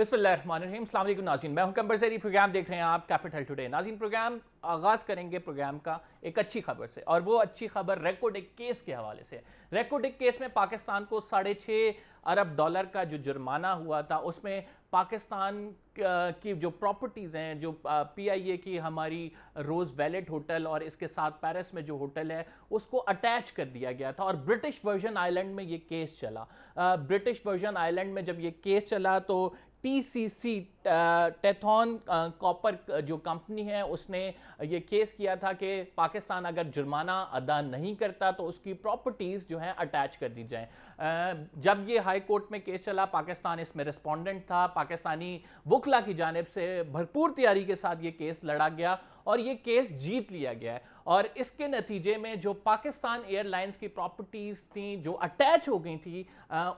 बिस्मिल्लाहिर्रहमानिर्रहीम। अस्सलाम वालेकुम नाज़रीन, मैं हूं कंबरसेरी। प्रोग्राम देख रहे हैं आप कैपिटल टुडे। नाज़रीन, प्रोग्राम आगाज़ करेंगे प्रोग्राम का एक अच्छी खबर से, और वो अच्छी खबर रेकोडिक केस के हवाले से। रेकोडिक केस में पाकिस्तान को $6.5 अरब का जो जुर्माना हुआ था, उसमें पाकिस्तान की जो प्रॉपर्टीज़ हैं, जो PIA की हमारी रोज़ वैलेट होटल और इसके साथ पेरिस में जो होटल है, उसको अटैच कर दिया गया था। और ब्रिटिश वर्जन आइलैंड में ये केस चला। ब्रिटिश वर्जन आइलैंड में जब ये केस चला तो TCC टेथॉन कॉपर जो कंपनी है, उसने ये केस किया था कि पाकिस्तान अगर जुर्माना अदा नहीं करता तो उसकी प्रॉपर्टीज़ जो हैं अटैच कर दी जाएं। जब ये हाई कोर्ट में केस चला, पाकिस्तान इसमें रिस्पोंडेंट था। पाकिस्तानी वकला की जानिब से भरपूर तैयारी के साथ ये केस लड़ा गया और ये केस जीत लिया गया है। और इसके नतीजे में जो पाकिस्तान एयरलाइंस की प्रॉपर्टीज़ थी जो अटैच हो गई थी,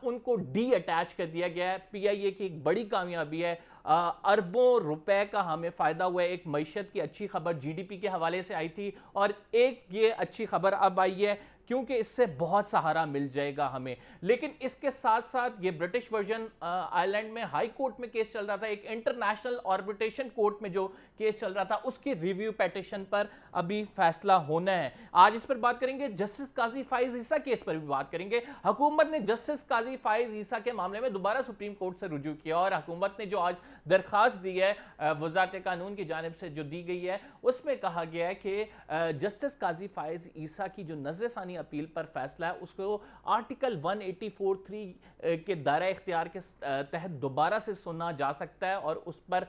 उनको डी अटैच कर दिया गया है। PIA की एक बड़ी कामयाबी है। अरबों रुपए का हमें फ़ायदा हुआ है। एक मईशत की अच्छी खबर GDP के हवाले से आई थी, और एक ये अच्छी खबर अब आई है क्योंकि इससे बहुत सहारा मिल जाएगा हमें। लेकिन इसके साथ साथ ये ब्रिटिश वर्जन आइलैंड में हाई कोर्ट में केस चल रहा था, एक इंटरनेशनल आर्बिट्रेशन कोर्ट में जो केस चल रहा था, उसकी रिव्यू पेटिशन पर अभी फैसला होना है। आज इस पर बात करेंगे। जस्टिस काजी फाइज ईसा केस पर भी बात करेंगे। हुकूमत ने जस्टिस काजी फाइज ईसा के मामले में दोबारा सुप्रीम कोर्ट से रुजू किया, और हुकूमत ने जो आज दरखास्त दी है वजारत कानून की जानिब से जो दी गई है, उसमें कहा गया है कि जस्टिस काजी फाइज ईसा की जो नजरसानी अपील पर फैसला है, उसको आर्टिकल 184(3) के दायरा इख्तियार के तहत दोबारा से सुना जा सकता है, और उस पर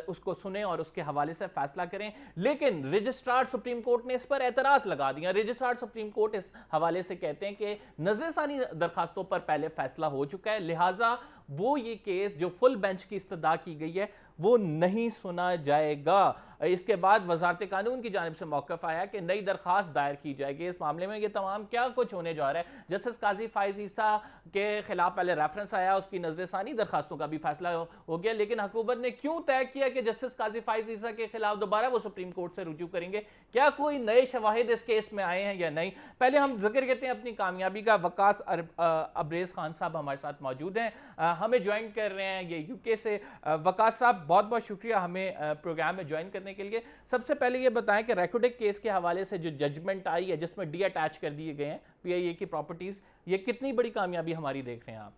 उसको सुने और उसके हवाले से फैसला करें। लेकिन रजिस्ट्रार सुप्रीम कोर्ट ने इस पर एतराज लगा दिया। रजिस्ट्रार सुप्रीम कोर्ट इस हवाले से कहते हैं कि नजरसानी दरखास्तों पर पहले फैसला हो चुका है, लिहाजा वो ये केस जो फुल बेंच की इस्तदा की गई है वो नहीं सुना जाएगा। इसके बाद वजारत कानून की जानिब से मौक़िफ़ आया कि नई दरखास्त दायर की जाएगी इस मामले में। ये तमाम क्या कुछ होने जा रहा है। जस्टिस काजी फाइज ईसा के खिलाफ पहले रेफरेंस आया, उसकी नजरसानी दरखास्तों का भी फैसला हो गया, लेकिन हुकूमत ने क्यों तय किया कि जस्टिस काजी फाइज ईसा के खिलाफ दोबारा वो सुप्रीम कोर्ट से रुजू करेंगे? क्या कोई नए शवाहिद इस केस में आए हैं या नहीं? पहले हम जिक्र करते हैं अपनी कामयाबी का। वकास अब्रेज खान साहब हमारे साथ मौजूद हैं, हमें ज्वाइन कर रहे हैं ये UK से। वकास साहब, बहुत बहुत शुक्रिया हमें प्रोग्राम में ज्वाइन करने के लिए। सबसे पहले ये बताएं कि रेकोडिक केस के हवाले से जो जजमेंट आई है जिसमें डी अटैच कर दिए गए हैं PIA की प्रॉपर्टीज, ये कितनी बड़ी कामयाबी हमारी देख रहे हैं आप?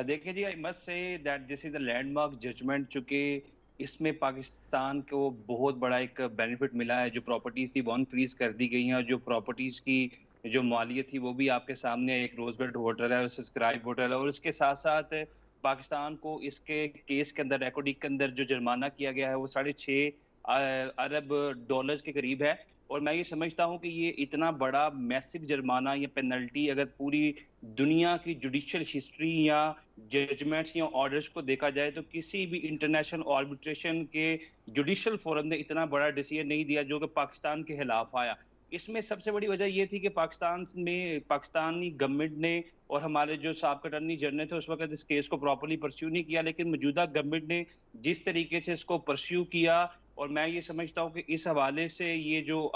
देखिए जी, I must say that this is a landmark judgement, चूंकि इसमें पाकिस्तान को बहुत बड़ा एक बेनिफिट मिला है। जो प्रॉपर्टीज थी वो अनफ्रीज कर दी गई हैं, और जो प्रॉपर्टीज की जो मालियत थी वो भी आपके सामने, एक रोजबेड होटल है, सब्सक्राइब होटल है, और उसके साथ साथ पाकिस्तान को इसके केस के अंदर, रेकॉर्डिंग के अंदर जो जुर्माना किया गया है वो $6.5 अरब के करीब है। और मैं ये समझता हूँ कि ये इतना बड़ा मैसिव जुर्माना या पेनल्टी अगर पूरी दुनिया की जुडिशियल हिस्ट्री या जजमेंट्स या ऑर्डर्स को देखा जाए तो किसी भी इंटरनेशनल आर्बिट्रेशन के जुडिशियल फोरम ने इतना बड़ा डिसीजन नहीं दिया जो कि पाकिस्तान के खिलाफ आया। इसमें सबसे बड़ी वजह ये थी कि पाकिस्तान में पाकिस्तानी गवर्नमेंट ने और हमारे जो साबिक़ अटॉर्नी जनरल थे उस वक्त इस केस को प्रॉपर्ली परस्यू नहीं किया, लेकिन मौजूदा गवर्नमेंट ने जिस तरीके से इसको परस्यू किया, और मैं ये समझता हूँ कि इस हवाले से ये जो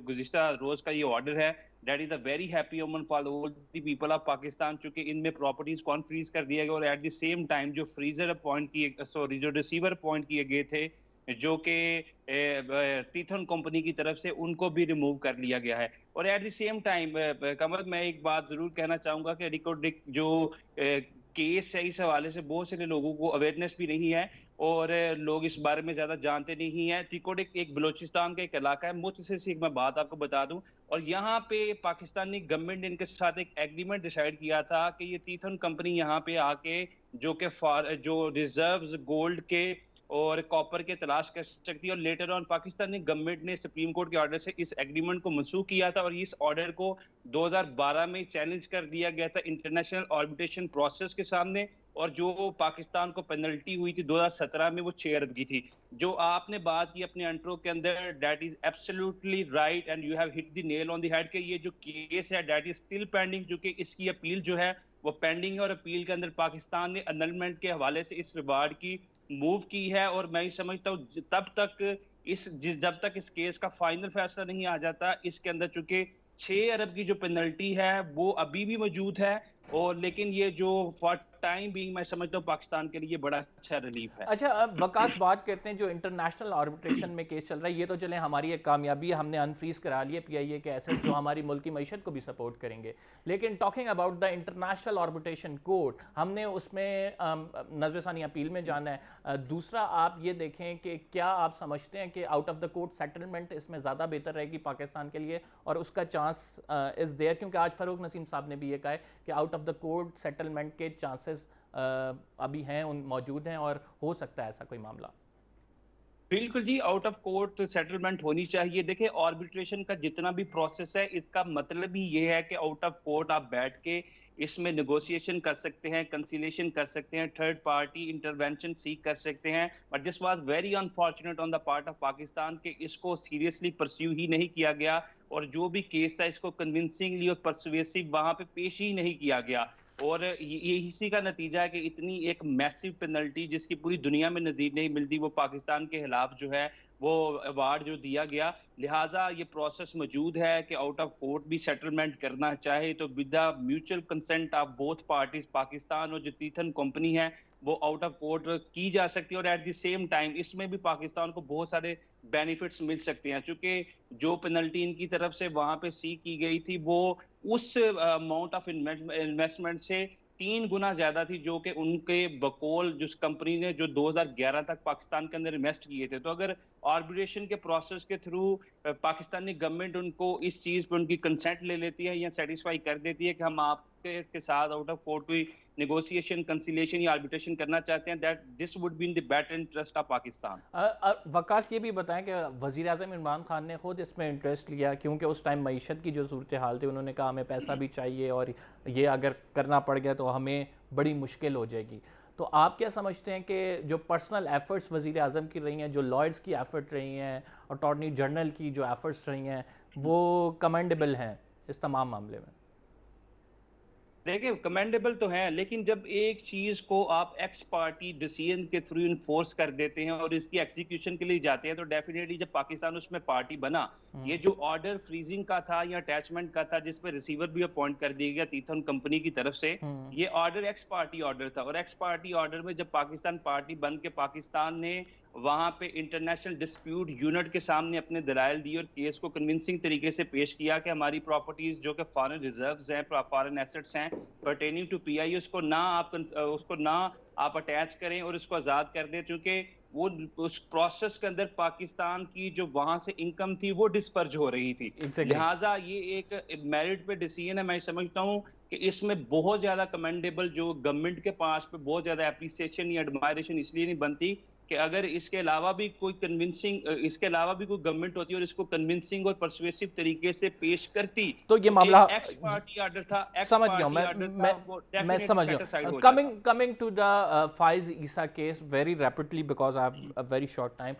गुज़िश्ता रोज का ये ऑर्डर है, that is a very happy omen for all the people of Pakistan, चूंकि इनमें प्रॉपर्टीज कौन फ्रीज कर दिया गया, और एट द सेम टाइम जो फ्रीजर अपॉइंट किए, सॉरी, जो रिसीवर अपॉइंट किए गए थे जो कि टीथन कंपनी की तरफ से, उनको भी रिमूव कर लिया गया है। और एट द सेम टाइम कमर, मैं एक बात जरूर कहना चाहूंगा कि रिकॉर्डिक जो केस है, इस हवाले से बहुत सारे लोगों को अवेयरनेस भी नहीं है, और लोग इस बारे में ज्यादा जानते नहीं है। तिकोडिक एक बलोचिस्तान का एक इलाका है, मुझसे से एक मैं बात आपको बता दूं, और यहाँ पे पाकिस्तानी गवर्नमेंट ने इनके साथ एक एग्रीमेंट डिसाइड किया था कि ये टीथन कंपनी यहाँ पे आके जो रिजर्व्स गोल्ड के और कॉपर के तलाश कर सकती है। और लेटर ऑन पाकिस्तानी गवर्नमेंट ने सुप्रीम कोर्ट के ऑर्डर से इस एग्रीमेंट को मनसूख किया था, और इस ऑर्डर को 2012 में चैलेंज कर दिया गया था इंटरनेशनल आर्बिट्रेशन प्रोसेस के सामने, और जो पाकिस्तान को पेनल्टी हुई थी 2017 में वो 6 अरब की थी। जो आपने बात की अपने इंट्रो के अंदर, that is absolutely right and you have hit the nail on the head, कि ये जो केस है दैट इज स्टिल पेंडिंग, जो कि इसकी अपील जो है वो पेंडिंग है, और अपील के अंदर पाकिस्तान ने अनलमेंट के हवाले से इस रिवार्ड की मूव की है। और मैं समझता हूँ जब तक इस केस का फाइनल फैसला नहीं आ जाता, इसके अंदर चूंकि 6 अरब की जो पेनल्टी है वो अभी भी मौजूद है, और लेकिन ये जो टाइम बीइंग मैं समझता हूँ पाकिस्तान के लिए बड़ा अच्छा रिलीफ है। अच्छा, अब वकास बात करते हैं जो इंटरनेशनल आर्बिट्रेशन में केस चल रहा है, ये तो चले हमारी एक कामयाबी है, हमने अनफ्रीज करा लिए पीआईए के एसेट जो हमारी मुल्क की मईशत को भी सपोर्ट करेंगे। लेकिन talking about the international arbitration court, हमने उसमें नजरसानी अपील में जाना है। दूसरा आप ये देखें कि क्या आप समझते हैं कि out of the court settlement इसमें ज़्यादा बेहतर रहेगी पाकिस्तान के लिए, और उसका चांस इज़ देयर, क्योंकि आज फारूक नसीम साहब ने भी ये कहा है कि out of the court settlement के चांसेस अभी हैं, उन मौजूद हैं, और हो सकता है ऐसा कोई मामला। बिल्कुल जी, आउट ऑफ कोर्ट सेटलमेंट होनी चाहिए। देखिए आर्बिट्रेशन का जितना भी प्रोसेस है, इसका मतलब ही ये है कि आउट ऑफ कोर्ट आप बैठ के इसमें नेगोशिएशन कर सकते हैं, कंसिलिएशन कर सकते हैं, थर्ड पार्टी इंटरवेंशन सीख कर सकते हैं। But this was very unfortunate on the part of Pakistan कि इसको सीरियसली परस्यू ही नहीं किया गया, और जो भी केस था इसको कन्विंसिंगली और परसुएसिव वहां पे पेश ही नहीं किया गया। और ये इसी का नतीजा है कि इतनी एक मैसिव पेनल्टी जिसकी पूरी दुनिया में नजीर नहीं मिलती, वो पाकिस्तान के खिलाफ जो है वो अवार्ड जो दिया गया। लिहाजा ये प्रोसेस मौजूद है कि आउट ऑफ कोर्ट भी सेटलमेंट करना चाहे तो with the mutual consent of both parties, Pakistan और जो तीथन कंपनी है वो आउट ऑफ कोर्ट की जा सकती है। और एट द सेम टाइम इसमें भी पाकिस्तान को बहुत सारे बेनिफिट्स मिल सकते हैं, चूंकि जो पेनल्टी इनकी तरफ से वहां पे सी की गई थी वो उस अमाउंट ऑफ इन्वेस्टमेंट से 3 गुना ज्यादा थी जो कि उनके बकौल जिस कंपनी ने जो 2011 तक पाकिस्तान के अंदर इन्वेस्ट किए थे। तो अगर आर्बिट्रेशन के प्रोसेस के थ्रू पाकिस्तानी गवर्नमेंट उनको इस चीज पे उनकी कंसेंट ले लेती है या सेटिस्फाई कर देती है कि हम आपके के साथ आउट ऑफ कोर्ट कोई नेगोशिएशन, कंसिलिएशन या आर्बिट्रेशन करना चाहते हैं, that this would be in the better interest of Pakistan. Waqas ये भी बताएं कि वज़ीर आज़म इमरान खान ने खुद इसमें इंटरेस्ट लिया, क्योंकि उस टाइम मईशत की जो सूरत हाल थी, उन्होंने कहा हमें पैसा भी चाहिए और ये अगर करना पड़ गया तो हमें बड़ी मुश्किल हो जाएगी। तो आप क्या समझते हैं कि जो पर्सनल एफर्ट्स वज़ीर आज़म की रही हैं, जो लॉयर्स की एफर्ट रही हैं, अटॉर्नी जनरल की जो एफर्ट्स रही हैं, वो कमेंडेबल हैं इस तमाम मामले में? देखिए कमेंडेबल तो है, लेकिन जब एक चीज को आप एक्स पार्टी डिसीजन के थ्रू इन्फोर्स कर देते हैं और इसकी एग्जीक्यूशन के लिए जाते हैं, तो डेफिनेटली जब पाकिस्तान उसमें पार्टी बना, ये जो ऑर्डर फ्रीजिंग का था या अटैचमेंट का था जिसपे रिसीवर भी अपॉइंट कर दिया गया तीथन कंपनी की तरफ से, ये ऑर्डर एक्स पार्टी ऑर्डर था। और एक्स पार्टी ऑर्डर में जब पाकिस्तान पार्टी बन के पाकिस्तान ने वहां पे इंटरनेशनल डिस्प्यूट यूनिट के सामने अपने दलाइल दिए और केस को कन्विंसिंग तरीके से पेश किया कि हमारी प्रॉपर्टीज जो कि फॉरेन रिजर्व्स हैं, फॉरेन एसेट्स हैं पर्टेनिंग टू पीआई, उसको ना आप अटैच करें और उसको आजाद कर दें, क्योंकि वो उस प्रोसेस के अंदर पाकिस्तान की जो वहां से इनकम थी वो डिस्पर्ज हो रही थी। लिहाजा ये एक मेरिट पे डिसीजन है। मैं समझता हूँ कि इसमें बहुत ज्यादा कमेंडेबल जो गवर्नमेंट के पास पे बहुत ज्यादा एप्रिसिएशन या एडमायरेशन इसलिए नहीं बनती कि अगर इसके अलावा भी कोई गवर्नमेंट होती और इसको कन्विंसिंग और परसुएसिव तरीके से पेश करती, तो ये मामला एक्स पार्टी ऑर्डर था, समझ गया मैं समझ गया। Coming to the Faez Isa case very rapidly because I have a very short time,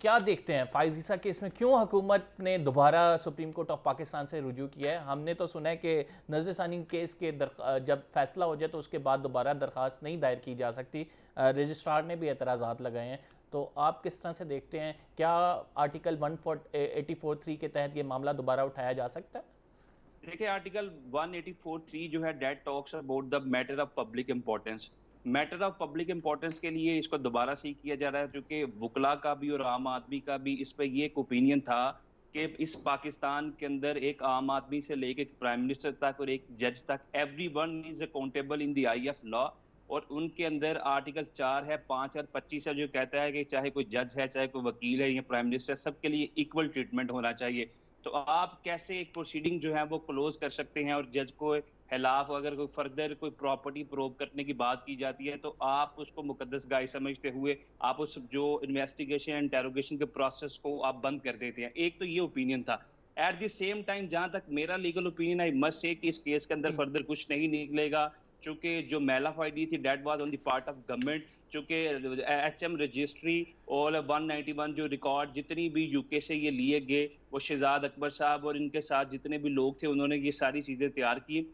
क्या देखते हैं फाइज ईसा केस में क्यों हुकूमत ने दोबारा सुप्रीम कोर्ट ऑफ पाकिस्तान से रुजू किया है? हमने तो सुना है कि नजरसानी केस के जब फैसला हो जाए तो उसके बाद दोबारा दरख्वास्त नहीं दायर की जा सकती। रजिस्ट्रार ने भी एतराज़ात लगाए हैं, तो आप किस तरह से देखते हैं? क्या आर्टिकल 184(3) के तहत ये मामला दोबारा उठाया जा सकता है? देखिए आर्टिकल 184(3) जो है that talks about the matter of public importance. Matter of public importance के लिए इसको दोबारा सी किया जा रहा है, क्योंकि वुकला का भी और आम आदमी का भी इस पर ये एक ओपिनियन था कि इस पाकिस्तान के अंदर एक आम आदमी से लेकर एक प्राइम मिनिस्टर तक और एक जज तक everyone is accountable in the I of law. और उनके अंदर आर्टिकल 4 है, 5 और 25 है जो कहता है कि चाहे कोई जज है, चाहे कोई वकील है या प्राइम मिनिस्टर, सबके लिए इक्वल ट्रीटमेंट होना चाहिए। तो आप कैसे एक प्रोसीडिंग जो है वो क्लोज कर सकते हैं और जज को खिलाफ अगर कोई फर्दर कोई प्रॉपर्टी प्रूव करने की बात की जाती है तो आप उसको मुकद्दस गाय समझते हुए आप उस जो इन्वेस्टिगेशन इंटेरोगेशन के प्रोसेस को आप बंद कर देते हैं। एक तो ये ओपिनियन था। एट द सेम टाइम जहां तक मेरा लीगल ओपिनियन है, मस्ट से कि इस केस के अंदर फर्दर कुछ नहीं निकलेगा, चूंकि जो मेलाफाइडी थी that was on the part of government, चूंकि एचएम रजिस्ट्री और 191 जो रिकॉर्ड जितनी भी यूके से ये लिए गए, वो शहजाद अकबर साहब और इनके साथ जितने भी लोग थे उन्होंने ये सारी चीजें तैयार की।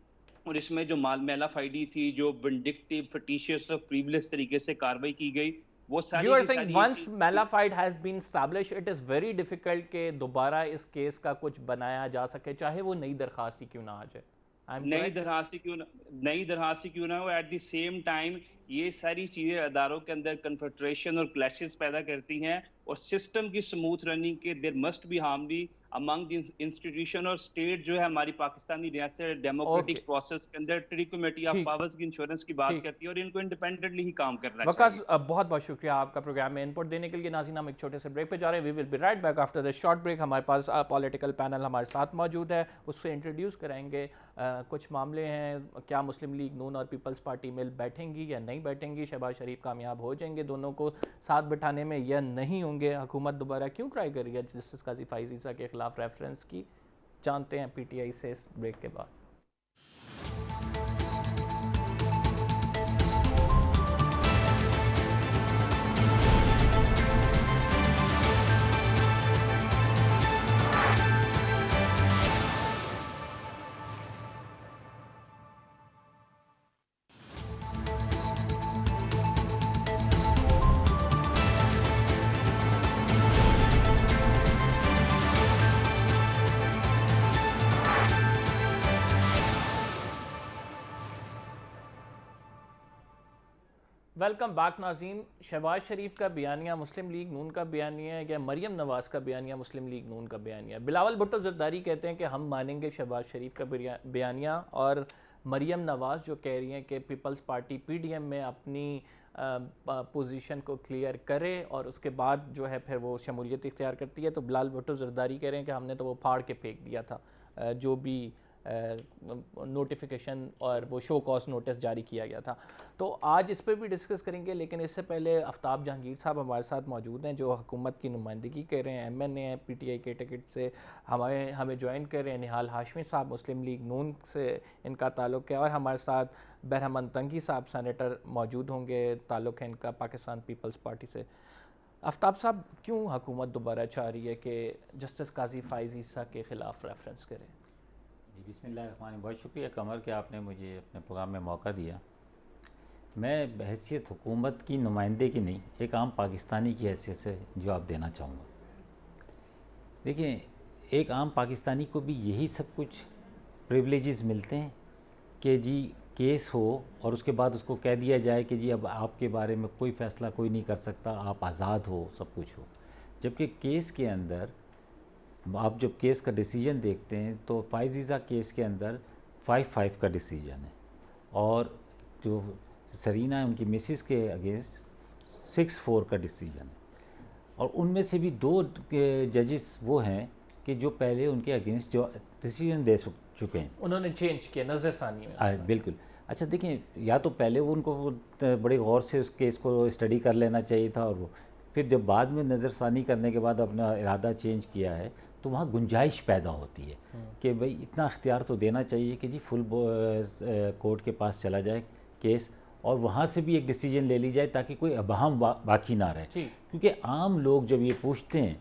और इसमें जो मेलाफाइडी थी, जो विंडिक्टिव, फिटिशियस और प्रीवियस तरीके से कार्रवाई की गई, वो सारी You are saying once Malafide has been established, it is very difficult कि दोबारा इस केस का कुछ बनाया जा सके, चाहे वो नई दरखास्त ही क्यों ना आ जाए। नई दरहासी क्यों ना हो, एट द सेम टाइम ये सारी चीजें अदारों के अंदर कन्फ्रंट्रेशन और क्लैशेस पैदा करती हैं, और सिस्टम की स्मूथ रनिंग के there must be harmony among the institution और स्टेट जो है हमारी पाकिस्तानी रियासत डेमोक्रेटिक ओके, प्रोसेस के अंदर ट्री कमेटी ऑफ ठीक पावर्स की इंश्योरेंस की बात ठीक। करती है, और इनको इंडिपेंडेंटली ही काम करना वकास, चाहिए। बहुत बहुत शुक्रिया आपका प्रोग्राम में इनपुट देने के लिए। नाज़रीन, हम एक छोटे से ब्रेक पे जा रहे हैं। We will be right back after the short break. हमारे पास पॉलिटिकल पैनल हमारे साथ मौजूद है, उससे इंट्रोड्यूस कराएंगे। कुछ मामले हैं, क्या मुस्लिम लीग नून और पीपल्स पार्टी मिल बैठेंगी या नहीं बैठेंगी, शहबाज शरीफ कामयाब हो जाएंगे दोनों को साथ बिठाने में या नहीं होंगे, हुकूमत दोबारा क्यों ट्राई कर रही है जस्टिस काजी फाइज ईसा के खिलाफ रेफरेंस की, जानते हैं PTI से इस ब्रेक के बाद। वेलकम बैक नाज़रीन। शहबाज शरीफ का बयानिया मुस्लिम लीग नून का बयानिया या मरीम नवाज़ का बयानिया मुस्लिम लीग नून का बयानिया। बिलावल भुट्टो ज़रदारी कहते हैं कि हम मानेंगे शहबाज शरीफ का बयानिया, और मरीम नवाज़ जो कह रही हैं कि पीपल्स पार्टी PDM में अपनी पोजीशन को क्लियर करे और उसके बाद जो है फिर वो शमूलियत इख्तियार करती है। तो बिलावल भुट्टो ज़रदारी कह रहे हैं कि हमने तो वो फाड़ के फेंक दिया था, जो भी नोटिफिकेशन और वो शो कॉज नोटिस जारी किया गया था। तो आज इस पर भी डिस्कस करेंगे, लेकिन इससे पहले आफ्ताब जहांगीर साहब हमारे साथ मौजूद हैं जो हुकूमत की नुमाइंदगी कर रहे हैं, MNA हैं, PTI के टिकट से हमें ज्वाइन कर रहे हैं। निहाल हाशमी साहब मुस्लिम लीग नून से इनका ताल्लुक़ है, और हमारे साथ बहरमन तंगी साहब सेनेटर मौजूद होंगे, ताल्लुक़ है इनका पाकिस्तान पीपल्स पार्टी से। आफ्ताब साहब, क्यों हुकूमत दोबारा चाह रही है कि जस्टिस काजी फाइज ईसा के ख़िलाफ़ रेफरेंस करें? जी बिस्मिल्लाहिर्रहमानिर्रहीम। बहुत शुक्रिया कमर कि आपने मुझे अपने प्रोग्राम में मौका दिया। मैं बहैसियत हुकूमत की नुमाइंदे की नहीं, एक आम पाकिस्तानी की हैसियत से जवाब देना चाहूँगा। देखिए, एक आम पाकिस्तानी को भी यही सब कुछ प्रिविलेजेस मिलते हैं कि जी केस हो और उसके बाद उसको कह दिया जाए कि जी अब आपके बारे में कोई फ़ैसला कोई नहीं कर सकता, आप आज़ाद हो, सब कुछ हो। जबकि केस के अंदर आप जब केस का डिसीजन देखते हैं तो फाइज ईसा केस के अंदर 5-5 का डिसीजन है, और जो सरीना है उनकी मिसिस के अगेंस्ट 6-4 का डिसीजन है, और उनमें से भी 2 जजेस वो हैं कि जो पहले उनके अगेंस्ट जो डिसीजन दे चुके हैं, उन्होंने चेंज किया नज़र सानी में। बिल्कुल। अच्छा देखें, या तो पहले वो उनको बड़े गौर से उस केस को स्टडी कर लेना चाहिए था, और वो फिर जब बाद में नज़रसानी करने के बाद अपना इरादा चेंज किया है तो वहाँ गुंजाइश पैदा होती है कि भाई इतना इख्तियार तो देना चाहिए कि जी फुल कोर्ट के पास चला जाए केस, और वहाँ से भी एक डिसीजन ले ली जाए ताकि कोई अबहम बाकी ना रहे। क्योंकि आम लोग जब ये पूछते हैं,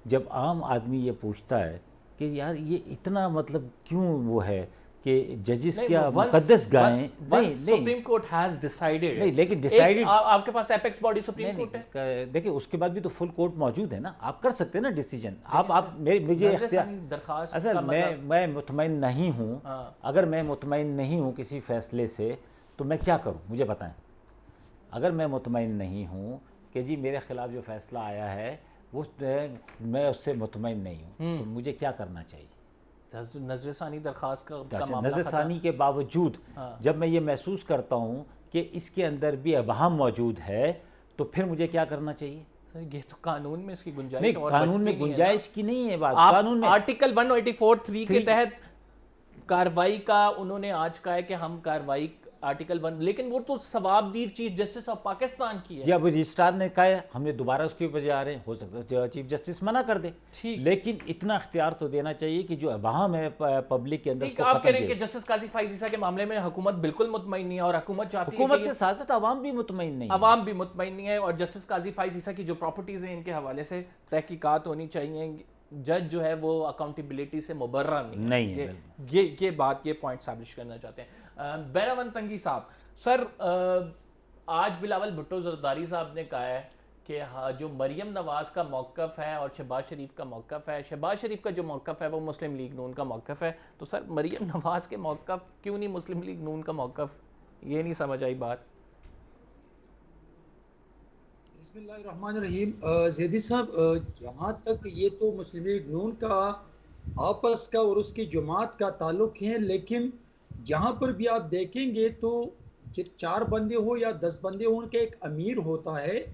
जब आम आदमी ये पूछता है कि यार ये इतना मतलब क्यों वो है कि जजेस क्या मुकद्दस गायें, नहीं सुप्रीम कोर्ट हैज डिसाइडेड, नहीं लेकिन डिसाइडेड आपके पास एपेक्स बॉडी सुप्रीम कोर्ट है। देखिए उसके बाद भी तो फुल कोर्ट मौजूद है ना, आप कर सकते हैं ना डिसीजन। आप मुझे दरखास्त, असल मैं मुतमईन नहीं हूँ, अगर मैं मुतमईन नहीं हूँ किसी फैसले से तो मैं क्या करूँ, मुझे बताएं। अगर मैं मुतमईन नहीं हूँ कि जी मेरे खिलाफ जो फैसला आया है वो मैं उससे मुतमईन नहीं हूँ, तो मुझे क्या करना चाहिए? नजरसानी दरखास्त का नजरसानी के बावजूद जब मैं ये महसूस करता हूँ कि इसके अंदर भी अबहम मौजूद है, तो फिर मुझे क्या करना चाहिए? ये तो कानून में इसकी गुंजाइश नहीं, कानून में गुंजाइश की नहीं है बात। कानून में आर्टिकल 184(3) के तहत कार्रवाई का उन्होंने आज कहा है कि हम कार्रवाई आर्टिकल 1, लेकिन वो तो सवाबदीद चीफ जस्टिस ऑफ पाकिस्तान की है। जी, अब रजिस्ट्रार ने कहा है, हमने दोबारा उसके ऊपर जा रहे हैं, हो सकता है चीफ जस्टिस मना कर दे, लेकिन इतना इख्तियार तो देना चाहिए कि जो अवाम है पब्लिक के अंदर। आप कह रहे हैं कि जस्टिस काजी फाइज ईसा के मामले में हुकूमत बिल्कुल मुतमईन नहीं है, और हुकूमत चाहती है, हुकूमत के साथ साथ अवाम भी मुतमईन नहीं है, अवाम भी मुतमईन नहीं है, और जस्टिस काजी फाइज ईसा की जो प्रॉपर्टीज हैं इनके हवाले से तहकीकात होनी चाहिए, जज जो है वो अकाउंटेबिलिटी से मुबर्रा नहीं है। ये बात, ये पॉइंट एस्टैब्लिश करना चाहते हैं। बहरमन तंगी साहब, सर आज बिलावल भुट्टो जरदारी साहब ने कहा है कि हाँ, जो मरियम नवाज़ का मौक़िफ़ है और शहबाज शरीफ का मौक़िफ़ है, शहबाज शरीफ का जो मौक़िफ़ है वो मुस्लिम लीग नून का मौक़िफ़ है, तो सर मरियम नवाज़ के मौक़िफ़ क्यों नहीं मुस्लिम लीग नून का मौक़िफ़? ये नहीं समझ आई बात। बिस्मिल्लाहिर्रहमानिर्रहीम। ज़ैदी साहब, जहाँ तक ये तो मुस्लिम लीग नून का आपस का और उसकी जमात का ताल्लुक़ है, लेकिन जहाँ पर भी आप देखेंगे तो 4 बंदे हो या 10 बंदे हो, उनका एक अमीर होता है,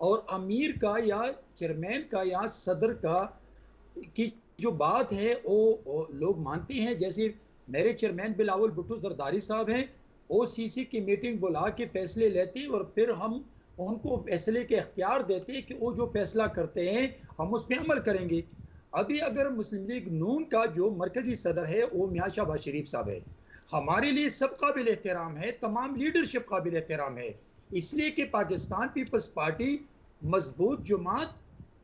और अमीर का या चेयरमैन का या सदर का की जो बात है वो लोग मानते हैं। जैसे मेरे चेयरमैन बिलावल भुट्टो जरदारी साहब हैं, ओसीसी की मीटिंग बुला के फैसले लेते हैं और फिर हम उनको फैसले के अख्तियार देते हैं कि वो जो फैसला करते हैं हम उस पर अमल करेंगे। अभी अगर मुस्लिम लीग नून का जो मरकजी सदर है वो मियाँ शहबाज शरीफ साहब है, हमारे लिए सब काबिल एहतराम है, तमाम लीडरशिप काबिल एहतराम है, इसलिए कि पाकिस्तान पीपल्स पार्टी मजबूत जमात,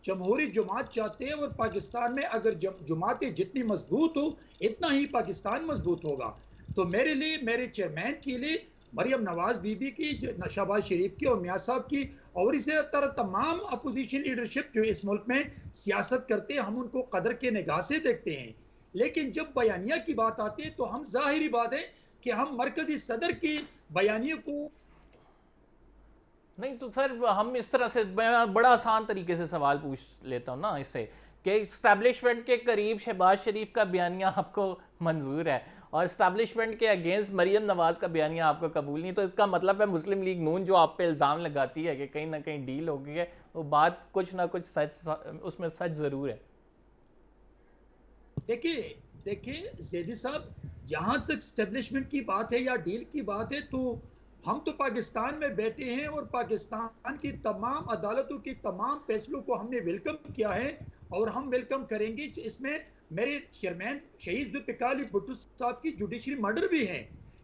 जमहूरी जमात चाहते हैं, और पाकिस्तान में अगर जमातें जितनी मजबूत हो इतना ही पाकिस्तान मजबूत होगा। तो मेरे लिए, मेरे चेयरमैन के लिए मरियम नवाज बीबी की, शहबाज शरीफ की और मियाँ साहब की, और इसी तरह तमाम अपोजिशन लीडरशिप जो इस मुल्क में सियासत करते हैं, हम उनको कदर के निगाह से देखते हैं। लेकिन जब बयानिया की बात आती है तो हम, जाहिरी बात है कि हम मरकजी सदर की बयानिया को नहीं तो सर हम इस तरह से, मैं बड़ा आसान तरीके से सवाल पूछ लेता हूँ ना इससे, कि इस्टेब्लिशमेंट के करीब शहबाज शरीफ का बयानिया आपको मंजूर है और इस्टेब्लिशमेंट के अगेंस्ट मरियम नवाज़ का बयानिया आपको कबूल नहीं, तो इसका मतलब है मुस्लिम लीग नून जो आप पे इल्ज़ाम लगाती है कि कहीं ना कहीं डील हो गई है, वो बात कुछ ना कुछ सच, उसमें सच ज़रूर है। देखिए देखिए ज़ैदी साहब, जहाँ तक स्टेब्लिशमेंट की बात है या डील की बात है, तो हम तो पाकिस्तान में बैठे हैं और पाकिस्तान की तमाम अदालतों की तमाम फैसलों को हमने वेलकम किया है और हम वेलकम करेंगे। इसमें मेरे चेयरमैन शहीद जुल्फ़िकार अली भुट्टो साहब की जुडिशरी मर्डर भी है।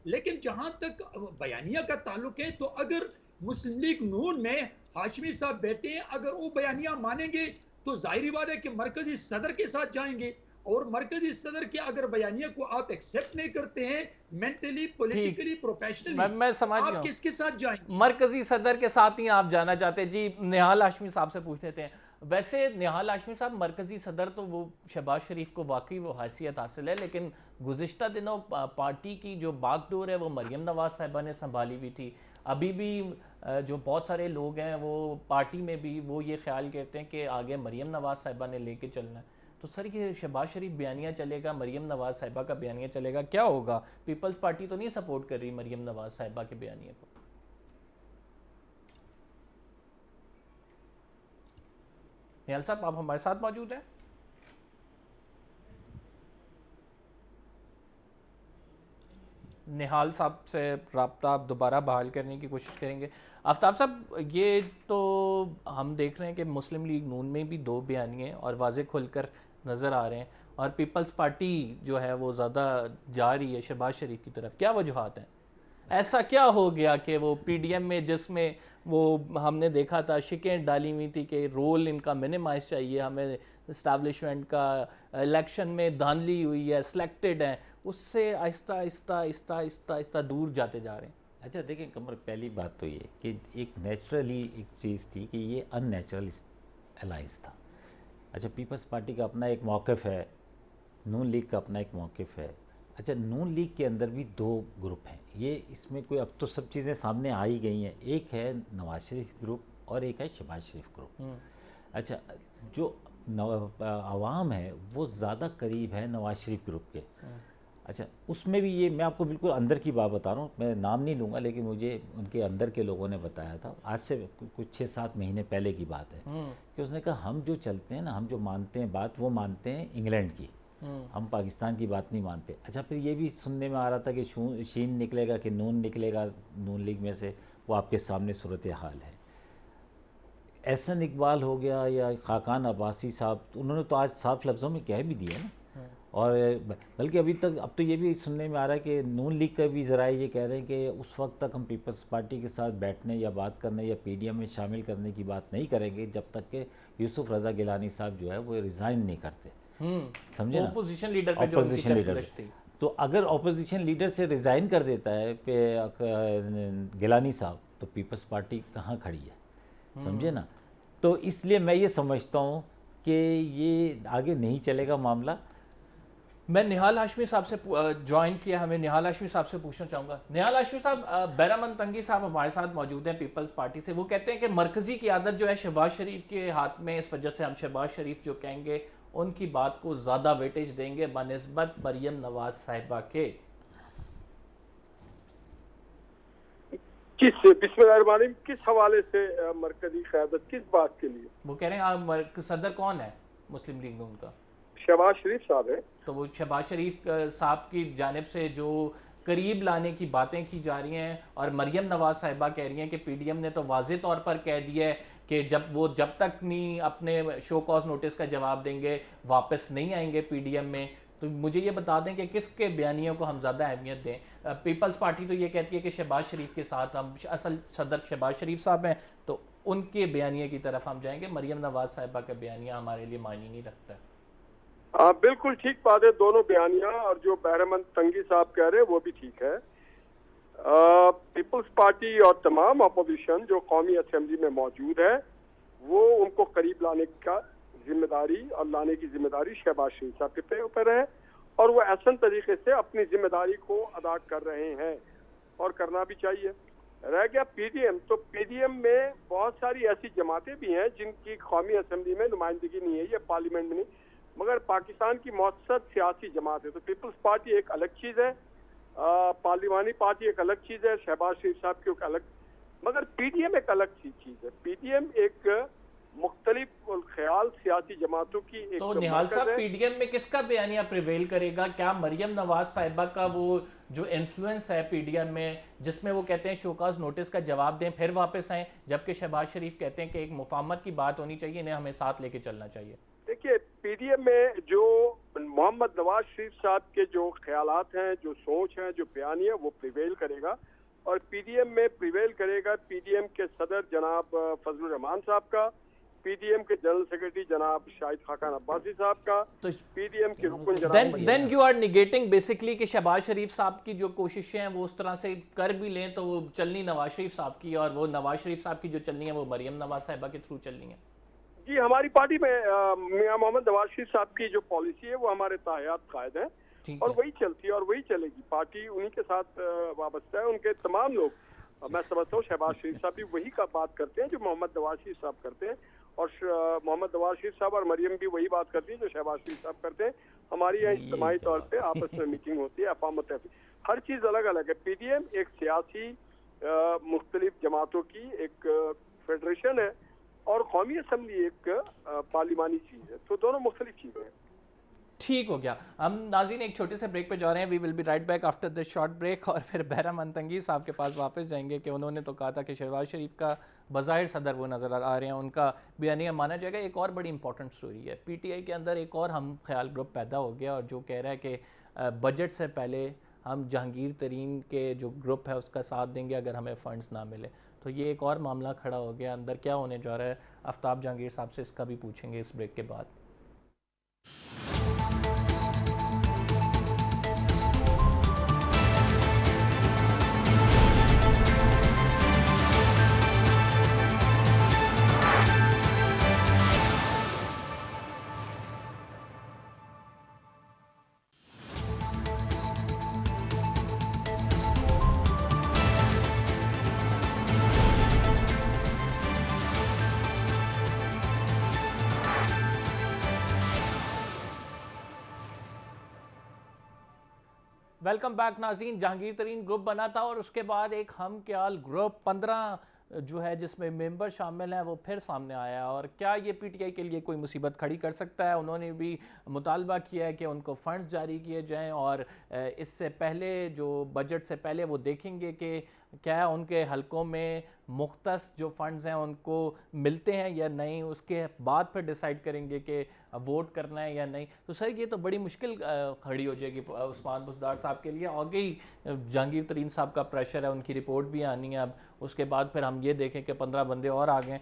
लेकिन जहाँ तक बयानिया का ताल्लुक है, तो अगर मुस्लिम लीग नून में हाशमी साहब बैठे हैं, अगर वो बयानिया मानेंगे तो जाहिर बात है कि मरकजी सदर के साथ जाएंगे, और मरकजी सदर के अगर बयानिया को आप एक्सेप्ट नहीं करते हैं मेंटली, पॉलिटिकली, प्रोफेशनली, मैं समझ आप गया, किसके साथ जाएंगे? मरकजी सदर के साथ ही आप जाना चाहते हैं। जी निहाल हाशमी साहब से पूछ लेते हैं। वैसे निहाल हाशमी साहब, मरकजी सदर तो वो शहबाज शरीफ को वाकई वो हैसियत हासिल है, लेकिन गुज़िश्ता दिनों पार्टी की जो बागडोर है वो मरियम नवाज़ साहिबा ने संभाली हुई थी। अभी भी जो बहुत सारे लोग हैं वो पार्टी में भी वो ये ख्याल करते हैं कि आगे मरियम नवाज़ साहिबा ने लेके चलना है। तो सर ये शहबाज शरीफ बयानिया चलेगा, मरियम नवाज़ साहिबा का बयानिया चलेगा, क्या होगा? पीपल्स पार्टी तो नहीं सपोर्ट कर रही मरियम नवाज़ साहिबा के बयानिया को। निहाल साहब आप हमारे साथ मौजूद हैं? निहाल साहब से रब्ता आप दोबारा बहाल करने की कोशिश करेंगे। आफ्ताब साहब, ये तो हम देख रहे हैं कि मुस्लिम लीग नून में भी दो बयानिए और वाज़े खुलकर नज़र आ रहे हैं, और पीपल्स पार्टी जो है वो ज़्यादा जा रही है शहबाज शरीफ की तरफ। क्या वजूहात हैं? ऐसा क्या हो गया कि वो पीडीएम में, जिसमें वो हमने देखा था शिकें डाली हुई थी कि रोल इनका मिनिमाइज चाहिए, हमें इस्टेब्लिशमेंट का इलेक्शन में धांधली हुई है, सिलेक्टेड हैं, उससे आहिस्ता आहिस्ता आहिस्ता आहिस्ता आहिस्ता दूर जाते जा रहे हैं। अच्छा देखें कमर, पहली बात तो ये कि एक नेचुरली एक चीज़ थी कि ये अननेचुरल अलाइंस था। अच्छा, पीपल्स पार्टी का अपना एक मौक़िफ़ है, नून लीग का अपना एक मौक़िफ़ है। अच्छा, नून लीग के अंदर भी दो ग्रुप हैं, ये इसमें कोई, अब तो सब चीज़ें सामने आ ही गई हैं। एक है नवाज शरीफ ग्रुप और एक है शहबाज शरीफ ग्रुप। अच्छा, जो आवाम है वो ज़्यादा करीब है नवाज शरीफ ग्रुप के। अच्छा, उसमें भी ये, मैं आपको बिल्कुल अंदर की बात बता रहा हूँ, मैं नाम नहीं लूँगा, लेकिन मुझे उनके अंदर के लोगों ने बताया था, आज से कुछ 6-7 महीने पहले की बात है, कि उसने कहा हम जो चलते हैं ना, हम जो मानते हैं बात, वो मानते हैं इंग्लैंड की, हम पाकिस्तान की बात नहीं मानते। अच्छा, फिर ये भी सुनने में आ रहा था कि शीन निकलेगा कि नून निकलेगा नून लीग में से, वो आपके सामने सूरत हाल है। एहसन इकबाल हो गया या खाकान अब्बासी साहब, उन्होंने तो आज साफ लफ्ज़ों में कह भी दिया ना, और बल्कि अभी तक अब तो ये भी सुनने में आ रहा है कि नून लीग का भी ज़रा ये कह रहे हैं कि उस वक्त तक हम पीपल्स पार्टी के साथ बैठने या बात करने या पीडीएम में शामिल करने की बात नहीं करेंगे जब तक कि यूसुफ रज़ा गिलानी साहब जो है वो रिज़ाइन नहीं करते। समझे ना, ऑपोजिशन लीडर पे जो ऑपोजिशन उनकी लीडर चर्चा थी। तो अगर ऑपोजिशन लीडर से रिज़ाइन कर देता है गिलानी साहब, तो पीपल्स पार्टी कहाँ खड़ी है? समझे ना। तो इसलिए मैं ये समझता हूँ कि ये आगे नहीं चलेगा मामला। मैं निहाल हाशमी साहब से ज्वाइन किया, हमें निहाल हाशमी साहब से पूछना चाहूँगा। निहाल हाशमी साहब, बैरामन तंगी साहब हमारे साथ मौजूद हैं पीपल्स पार्टी से। वो कहते हैं कि मरकज़ी क़ियादत जो है शहबाज शरीफ के हाथ में, इस वजह से हम शहबाज शरीफ जो कहेंगे उनकी बात को ज़्यादा वेटेज देंगे बनिस्बत मरियम नवाज साहिबा के। किस हवाले से मरकजी क़यादत, किस बात के लिए? वो कह रहे हैं सदर कौन है मुस्लिम लीग नून का? शहबाज शरीफ साहब है। तो वो शहबाज शरीफ साहब की जानिब से जो करीब लाने की बातें की जा रही हैं, और मरियम नवाज साहिबा कह रही हैं कि पीडीएम ने तो वाज़ेह तौर पर कह दिया है कि जब तक नहीं अपने शो कॉज नोटिस का जवाब देंगे वापस नहीं आएंगे पीडीएम में। तो मुझे ये बता दें कि किसके बयानियों को हम ज़्यादा अहमियत दें। पीपल्स पार्टी तो ये कहती है कि शहबाज शरीफ के साथ हम, असल सदर शहबाज शरीफ साहब हैं तो उनके बयानिए की तरफ हम जाएंगे। मरियम नवाज साहिबा का बयानिया हमारे लिए मायने नहीं रखता है। बिल्कुल ठीक बात है, दोनों बयानिया, और जो बैरमन तंगी साहब कह रहे हैं वो भी ठीक है। पीपल्स पार्टी और तमाम अपोजिशन जो कौमी असेंबली में मौजूद है वो उनको करीब लाने का जिम्मेदारी और लाने की जिम्मेदारी शहबाज शरीफ साहब के ऊपर है, और वो ऐसा तरीके से अपनी जिम्मेदारी को अदा कर रहे हैं और करना भी चाहिए। रह गया पीडीएम, तो पीडीएम में बहुत सारी ऐसी जमातें भी हैं जिनकी कौमी असेंबली में नुमाइंदगी नहीं है, ये पार्लियामेंट में नहीं, मगर पाकिस्तान की मौसद सियासी जमात है। तो पीपल्स पार्टी एक अलग चीज़ है, पार्लिमानी पार्टी एक अलग चीज़ है, शहबाज शरीफ साहब की एक अलग, मगर पीडीएम एक अलग चीज़ है। पीडीएम एक मुख्तलिफ ख्याल सियासी जमातों की एक। तो निहाल साहब, पीडीएम में किसका बयानिया प्रिवेल करेगा? क्या मरियम नवाज साहिबा का वो जो इन्फ्लुएंस है पीडीएम में, जिसमें वो कहते हैं शोकाज नोटिस का जवाब दें फिर वापस आएं, जबकि शहबाज शरीफ कहते हैं कि एक मुफाहमत की बात होनी चाहिए, इन्हें हमें साथ लेके चलना चाहिए? देखिए, पीडीएम में जो मोहम्मद नवाज शरीफ साहब के जो ख्यालात हैं, जो सोच है, जो बयानी है, वो प्रिवेल करेगा, और पीडीएम में प्रिवेल करेगा पीडीएम के सदर जनाब फजलुर रहमान साहब का, पीडीएम के जनरल सेक्रेटरी जनाब शाहिद खाकान अब्बासी साहब का, तो पीडीएम के रुकन जनाब। Then you are negating basically कि शहबाज शरीफ साहब की जो कोशिशें हैं वो उस तरह से कर भी लें तो वो चलनी नवाज शरीफ साहब की, और वो नवाज शरीफ साहब की जो चलनी है वो मरियम नवाज साहिबा के थ्रू चलनी है। जी, हमारी पार्टी में मियां मोहम्मद नवाज शरीफ साहब की जो पॉलिसी है वो हमारे तायात कायद है, और वही चलती है और वही चलेगी। पार्टी उन्हीं के साथ वाबस्ता है, उनके तमाम लोग, मैं समझता हूँ शहबाज शरीफ साहब भी वही का बात करते हैं जो मोहम्मद नवाज शरीफ साहब करते हैं, और मोहम्मद नवाज शरीफ साहब और मरियम भी वही बात करती है जो शहबाज शरीफ साहब करते हैं। हमारी यहाँ इज्तिमाई तौर पे आपस में मीटिंग होती है, अफवाह तहफ़्ज़, हर चीज़ अलग अलग है। पीडीएम एक सियासी मुख्तलिफ जमातों की एक फेडरेशन है, और कौमी असम्बली एक पार्लिमानी चीज़ है, तो दोनों मुख्तलिफ चीज़ें हैं। ठीक हो गया। हम नाज़रीन एक छोटे से ब्रेक पे जा रहे हैं, we will be right back after this short break, और फिर बैरामन तंगी साहब के पास वापस जाएंगे कि उन्होंने तो कहा था कि शहबाज शरीफ का बज़ाहिर सदर वो नज़र आ रहे हैं, उनका बयानिया माना जाएगा। एक और बड़ी इंपॉर्टेंट स्टोरी है, पीटीआई के अंदर एक और हम ख्याल ग्रुप पैदा हो गया, और जो कह रहा है कि बजट से पहले हम जहांगीर तरीन के जो ग्रुप है उसका साथ देंगे अगर हमें फ़ंड्स ना मिले। तो ये एक और मामला खड़ा हो गया, अंदर क्या होने जा रहा है आफ्ताब जहांगीर साहब से इसका भी पूछेंगे इस ब्रेक के बाद। वेलकम बैक नाज़रीन। जहांगीर तरीन ग्रुप बना था और उसके बाद एक हम ख्याल ग्रुप 15 जो है जिसमें मेंबर शामिल हैं वो फिर सामने आया, और क्या ये पीटीआई के लिए कोई मुसीबत खड़ी कर सकता है? उन्होंने भी मुतालबा किया है कि उनको फ़ंड्स जारी किए जाएं, और इससे पहले जो बजट से पहले वो देखेंगे कि क्या उनके हलकों में मुख्तस जो फंड्स हैं उनको मिलते हैं या नहीं, उसके बाद फिर डिसाइड करेंगे कि वोट करना है या नहीं। तो सर ये तो बड़ी मुश्किल खड़ी हो जाएगी उस्मान बुज़दार साहब के लिए। आगे ही जहांगीर तरीन साहब का प्रेशर है, उनकी रिपोर्ट भी आनी है अब, उसके बाद फिर हम ये देखें कि 15 बंदे और आ गए।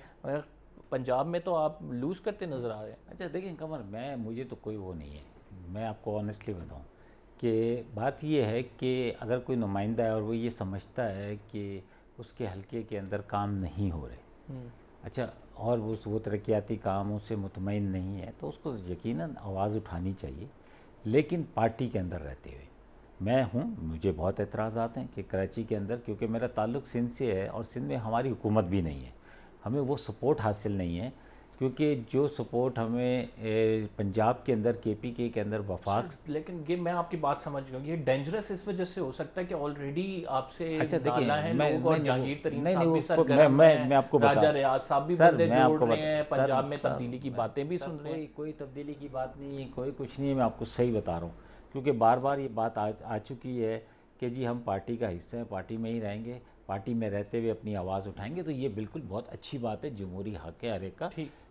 पंजाब में तो आप लूज़ करते नज़र आ रहे हैं। अच्छा देखें कमर, मुझे तो कोई वो नहीं है, मैं आपको ऑनेस्टली बताऊँ कि बात ये है कि अगर कोई नुमाइंदा है और वो ये समझता है कि उसके हलके के अंदर काम नहीं हो रहे, अच्छा और वो तरक्याती कामों से मुतमईन नहीं है तो उसको यकीनन आवाज़ उठानी चाहिए, लेकिन पार्टी के अंदर रहते हुए। मैं हूँ, मुझे बहुत एतराज़ात हैं कि कराची के अंदर, क्योंकि मेरा ताल्लुक़ सिंध से है और सिंध में हमारी हुकूमत भी नहीं है, हमें वो सपोर्ट हासिल नहीं है, क्योंकि जो सपोर्ट हमें पंजाब के अंदर KPK के अंदर वफाक। लेकिन ये मैं आपकी बात समझ गया, ये डेंजरस इस वजह से हो सकता है कि ऑलरेडी आपसे अच्छा देखिए, जहांगीर तरीन नहीं, साहब भी मैं सरगर्म हैं, आपको बता, राजा रियाज साहब भी सर बंदे मैं आपको जोड़ रहे हैं, बता, पंजाब में तब्दीली की बातें भी सर, सुन रहे हैं। कोई तब्दीली की बात नहीं है, कोई कुछ नहीं है, मैं आपको सही बता रहा हूँ, क्योंकि बार बार ये बात आ चुकी है कि जी हम पार्टी का हिस्सा हैं, पार्टी में ही रहेंगे, पार्टी में रहते हुए अपनी आवाज़ उठाएंगे। तो ये बिल्कुल बहुत अच्छी बात है, जमहूरी हक़ है हर एक का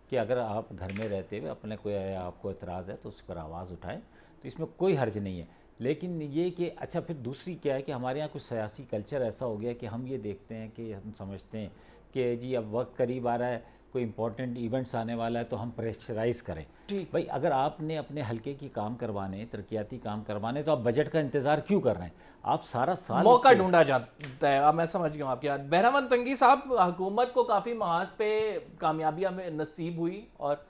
कि अगर आप घर में रहते हुए अपने कोई आपको एतराज़ है तो उस पर आवाज़ उठाएं, तो इसमें कोई हर्ज नहीं है। लेकिन ये कि अच्छा फिर दूसरी क्या है कि हमारे यहाँ कुछ सियासी कल्चर ऐसा हो गया कि हम ये देखते हैं कि हम समझते हैं कि जी अब वक्त करीब आ रहा है, कोई इंपॉर्टेंट इवेंट्स आने वाला है तो हम प्रेशराइज करें। भाई अगर आपने अपने हल्के की काम करवाने, तरक्याती काम करवाने, तो आप बजट का इंतज़ार क्यों कर रहे हैं? आप सारा साल मौका ढूंढा जाता है। अब मैं समझ गया आपकी बात। बहरामंद तंगी साहब, हुकूमत को काफ़ी महाज पे कामयाबियाँ में नसीब हुई, और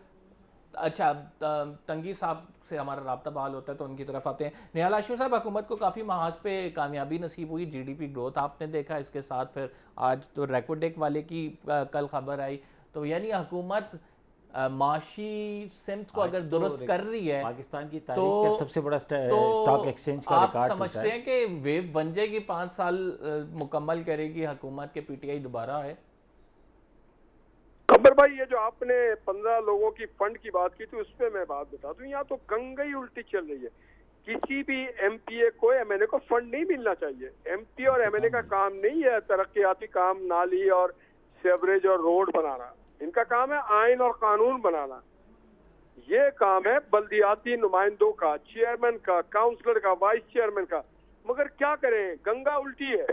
अच्छा तंगी साहब से हमारा राब्ता बहाल होता है तो उनकी तरफ आते हैं। निहाल हाशमी साहब, हुकूमत को काफ़ी महाज पे कामयाबी नसीब हुई, GDP ग्रोथ आपने देखा, इसके साथ फिर आज तो रेकोडेक वाले की कल खबर आई, तो यानी हुकूमत माशी सिमत को अगर दुरुस्त कर रही है, पाकिस्तान की तारीख का सबसे बड़ा स्टॉक एक्सचेंज का रिकॉर्ड आप समझते हैं कि वेव बन जाएगी, 5 साल मुकम्मल करेगी हुकूमत के, PTI दोबारा है? खबर भाई, ये जो आपने 15 लोगों की फंड की बात की थी, उस पर मैं बात बता दूं, यहाँ तो गंगा ही उल्टी चल रही है। किसी भी MPA को, MNA को फंड नहीं मिलना चाहिए। MP और MNA का काम नहीं है तरक्याती काम, नाली और सेवरेज और रोड बनाना, इनका काम है आइन और कानून बनाना। ये काम है बल्दियाती नुमाइंदों का, चेयरमैन का, काउंसलर का, वाइस चेयरमैन का। मगर क्या करें, गंगा उल्टी है।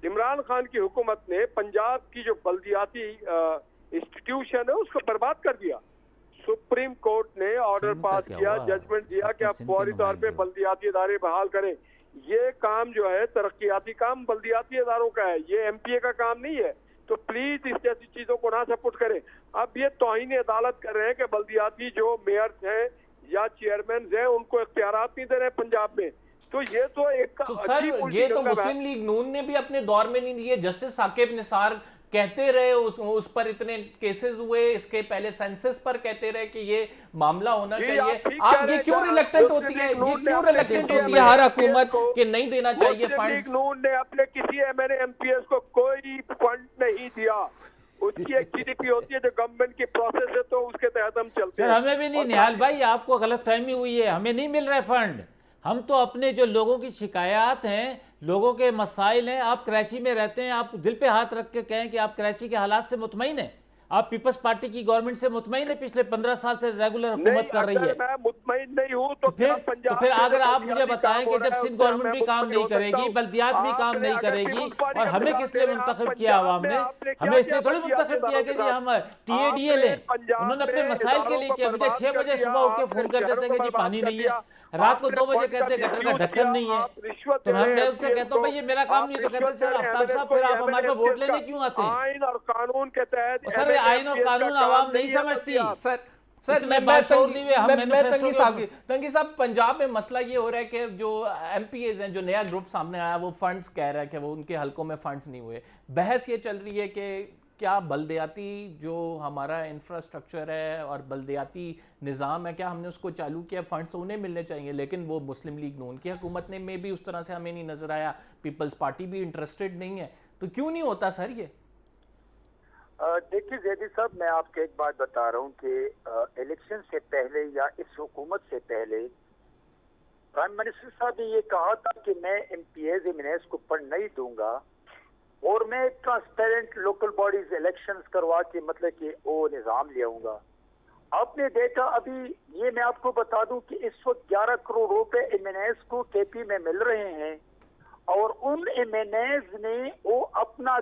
इमरान खान की हुकूमत ने पंजाब की जो बल्दियाती इंस्टीट्यूशन है उसको बर्बाद कर दिया। सुप्रीम कोर्ट ने ऑर्डर पास किया, जजमेंट दिया कि आप फौरी तौर पे बल्दियाती इदारे बहाल करें। ये काम जो है तरक्याती काम बल्दियाती इदारों का है, ये MPA का काम नहीं है। तो प्लीज इस जैसी चीजों को ना सपोर्ट करें। अब ये तौहीन अदालत कर रहे हैं कि बल्दियाती जो मेयर्स हैं या चेयरमैन हैं उनको इख्तियारात नहीं दे रहे पंजाब में, तो ये तो एक सर ये तो मुस्लिम लीग नून ने भी अपने दौर में नहीं दिए। जस्टिस साकिब निसार कहते रहे, उस पर इतने केसेस हुए, इसके पहले सेंसस पर कहते रहे कि ये मामला होना चाहिए। आप ये क्यों रिलेक्टेंट होती है, ये क्यों रिलेक्टेंट होती है हर हुकूमत कि नहीं देना चाहिए फंड? नून ने अपने किसी MNA MPS को कोई फंड नहीं दिया। उसकी एक GDP होती है जो गवर्नमेंट की प्रोसेस है, तो उसके तहत हम चलते हैं। सर हमें भी नहीं, निहाल भाई आपको गलतफहमी हुई है, हमें नहीं मिल रहा है फंड। हम तो अपने जो लोगों की शिकायत हैं, लोगों के मसाइल हैं, आप कराची में रहते हैं, आप दिल पे हाथ रख के कहें कि आप कराची के हालात से मुतमईन हैं, आप पीपल्स पार्टी की गवर्नमेंट से मुतमईन है, पिछले 15 साल से रेगुलर हुकूमत कर रही है। मैं मुतमईन नहीं हूं तो फिर अगर आप मुझे बताएं कि जब सिंध गवर्नमेंट भी काम नहीं करेगी, बल्दियात भी काम नहीं करेगी, और हमें किस लिए मुंतखब किया आवाम ने? हमें इसलिए थोड़ी मुंतखब किया कि जी हम TADA लें। उन्होंने अपने मसाइल के लिए किया। मुझे 6 बजे सुबह उठ के फोन कर देते हैं कि जी पानी नहीं है, रात को 2 बजे कहते हैं गटर का ढक्कन नहीं है। तो मैं उनसे कहता हूँ भाई ये मेरा काम नहीं, तो कहते सर आफ्ताब साहब फिर आप हमारे पास वोट लेने क्यों आते हैं? आइन और कानून के तहत सर आइन और कानून आवाम नहीं समझती। सर तंगी साहब, पंजाब में मसला ये हो रहा है कि जो MPAs हैं, जो नया ग्रुप सामने आया, वो फंड्स कह रहा है कि वो उनके हलकों में फंड्स नहीं हुए। बहस ये चल रही है कि क्या बल्दियाती जो हमारा इंफ्रास्ट्रक्चर है और बल्दियाती निज़ाम है, क्या हमने उसको चालू किया? फंड्स तो उन्हें मिलने चाहिए, लेकिन वो मुस्लिम लीग नून की हुकूमत ने में भी उस तरह से हमें नहीं नजर आया, पीपल्स पार्टी भी इंटरेस्टेड नहीं है। तो क्यों नहीं होता सर ये? देखिए जैदी साहब, मैं आपको एक बात बता रहा हूँ कि इलेक्शन से पहले या इस हुकूमत से पहले प्राइम मिनिस्टर साहब ने ये कहा था कि मैं MPAs MNAs को फंड नहीं दूंगा और मैं ट्रांसपेरेंट लोकल बॉडीज इलेक्शंस करवा के मतलब कि वो निज़ाम ले आऊंगा। आपने देखा अभी ये मैं आपको बता दूं कि इस वक्त 11 करोड़ रुपए MNAs को KP में मिल रहे हैं, और उन MNAs ने वो अपना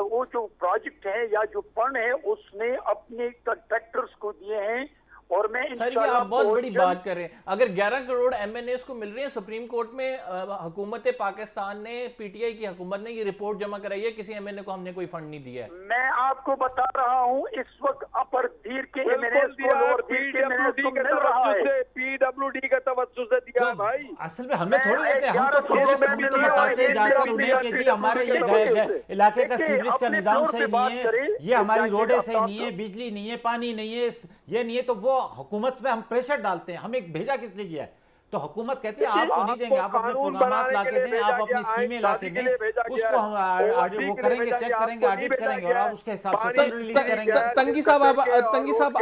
वो जो प्रोजेक्ट है या जो फंड है उसने अपने कंट्रैक्टर्स को दिए हैं, और मैं सर ये आप बहुत बड़ी बात कर रहे हैं। अगर 11 करोड़ MNAs को मिल रहे हैं, सुप्रीम कोर्ट में हुकूमत पाकिस्तान ने, PTI की हुकूमत ने ये रिपोर्ट जमा कराई है, किसी MNA को हमने कोई फंड नहीं दिया है। मैं आपको बता रहा हूँ इस वक्त अपर दीर के MNAs को लोअर दीर के MNAs को मिल रहा है, PWD का तवज्जो से दिया है भाई। असल में हमें थोड़ी देते हैं, हम तो प्रोजेक्ट सबमिट बताते जाकर उन्हें कि जी हमारे ये इलाके का सीवरेज का निजाम सही नहीं है, ये हमारी रोडें सही नहीं है, बिजली नहीं है, पानी नहीं है, ये नहीं है, तो वो हुकूमत पे हम प्रेशर डालते हैं। हमें भेजा किस लिए गया है? तो हुकूमत कहती है आपको नहीं देंगे, आप अपने प्रोग्राम ला के दें, आप अपनी स्कीमें ला के दें, उसको हम वो करेंगे, चेक करेंगे, ऑडिट करेंगे और आप उसके हिसाब से रिलीज करेंगे। तंगी साहब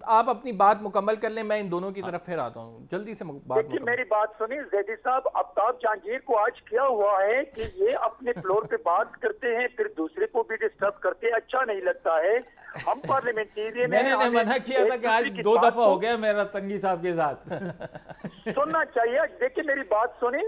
आप अपनी बात मुकम्मल कर लें, मैं इन दोनों की तरफ फिर आता हूँ, जल्दी से बात। मेरी बात सुनिए जैदी साहब, आफ्ताब जहांगीर को आज क्या हुआ है कि ये अपने फ्लोर पे बात करते हैं फिर दूसरे को भी डिस्टर्ब करते हैं, अच्छा नहीं लगता है। हम पार्लियामेंटेरियन मैंने मना किया था कि आज 2 दफा हो गया मेरा तंगी साहब के साथ। सुनना चाहिए। देखिए मेरी बात सुने,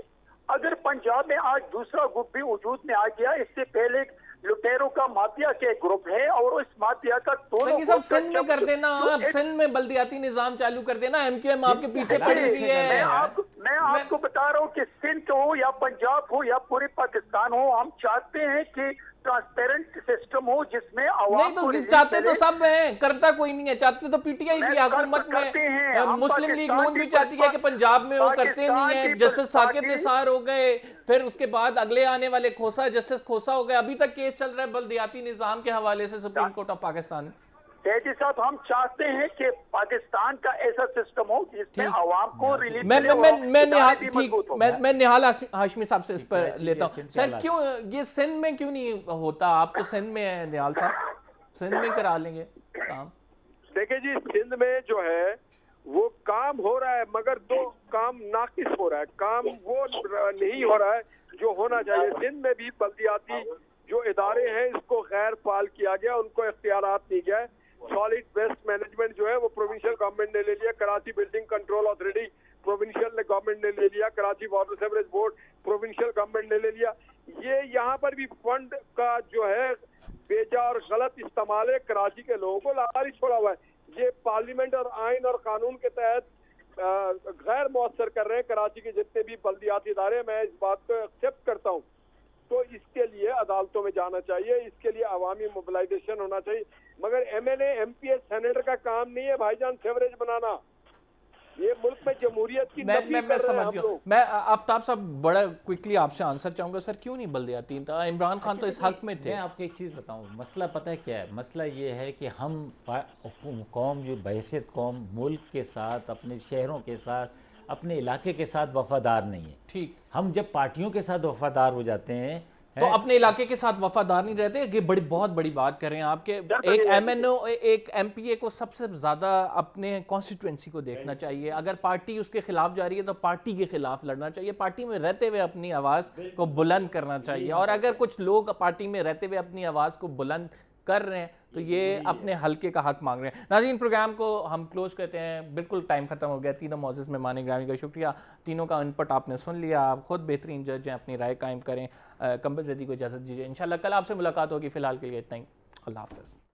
अगर पंजाब में आज दूसरा ग्रुप भी वजूद में आ गया, इससे पहले लुटेरों का माफिया के ग्रुप है और उस माफिया का दोनों सिंध में कर देना, आप सिंध में बल्दियाती निजाम चालू कर देना, MQM आपके पीछे पड़ी हुई है। मैं आपको बता रहा हूँ कि सिंध हो या पंजाब हो या पूरे पाकिस्तान हो, हम चाहते हैं कि ट्रांसपेरेंट सिस्टम हो जिसमें आवाम को चाहते तो सब हैं, करता कोई नहीं है। चाहते तो PTI की हुकूमत में, मुस्लिम लीग नून भी चाहती है कि पंजाब में वो करते नहीं है। जस्टिस साकिब निसार हो गए, फिर उसके बाद अगले आने वाले खोसा, जस्टिस खोसा हो गए, अभी तक केस चल रहा है बल्दियाती निजाम के हवाले से सुप्रीम कोर्ट ऑफ पाकिस्तान। तेजी साहब, हम चाहते हैं कि पाकिस्तान का ऐसा सिस्टम हो जिसमें आवाम को रिलीफ मैं निहाल हाशमी साहब से इस पर लेता हूँ। सर क्यों ये सिंध में क्यों नहीं होता? आप तो सिंध में है निहाल साहब, सिंध में करा लेंगे काम। देखिए जी, सिंध में जो है वो काम हो रहा है, मगर 2 काम नाकिस हो रहा है, काम वो नहीं हो रहा है जो होना चाहिए। सिंध में भी बल्दियाती जो इदारे हैं इसको गैर फाल किया गया, उनको इख्तियारात नहीं गया है। सॉलिड वेस्ट मैनेजमेंट जो है वो प्रोविंशियल गवर्नमेंट ने ले लिया, Karachi building control authority provincial government ने ले लिया, Karachi water sewerage board provincial government ने ले लिया। ये यहाँ पर भी फंड का जो है बेजा और गलत इस्तेमाल है, कराची के लोगों को लाचारी छोड़ा हुआ है। ये पार्लियामेंट और आइन और कानून के तहत गैर मौसर कर रहे हैं कराची के जितने भी बल्दियाती इदारे। मैं इस बात को एक्सेप्ट करता हूँ। तो इसके लिए अदालतों में जाना चाहिए, इसके लिए अवामी मोबिलाइजेशन होना चाहिए, मगर MNA MPS सेनेटर का काम नहीं है भाईजान सेवरेज बनाना। ये मुल्क में जमहूरियत की मैं समझ गया। मैं आफ्ताब साहब बड़ा क्विकली आपसे आंसर चाहूंगा, सर क्यों नहीं बल्दियाती? इमरान खान तो इस हक में थे। मैं आपको एक चीज़ बताऊं, मसला पता है क्या है? मसला ये है कि हम कौम जो बहैसियत कौम मुल्क के साथ, अपने शहरों के साथ, अपने इलाके के साथ वफादार नहीं है। ठीक, हम जब पार्टियों के साथ वफादार हो जाते हैं तो अपने इलाके के साथ वफादार नहीं रहते। ये बहुत बड़ी बात कर रहे हैं आपके। एक MNO एक MPA को सबसे ज्यादा अपने कॉन्स्टिट्यूएंसी को देखना चाहिए। अगर पार्टी उसके खिलाफ जा रही है तो पार्टी के खिलाफ लड़ना चाहिए, पार्टी में रहते हुए अपनी आवाज को बुलंद करना चाहिए। और अगर कुछ लोग पार्टी में रहते हुए अपनी आवाज को बुलंद कर रहे हैं तो ये अपने हल्के का हक मांग रहे हैं। नाज़रीन, प्रोग्राम को हम क्लोज करते हैं, बिल्कुल टाइम खत्म हो गया। तीनों मौजूद मेहमान ग्रामी का शुक्रिया, तीनों का इनपुट आपने सुन लिया। आप खुद बेहतरीन जज हैं, अपनी राय कायम करें। कंबल जदी को इजाज़त दीजिए, इंशाल्लाह कल आपसे मुलाकात होगी। फिलहाल के लिए इतना ही, अल्लाह हाफ़िज़।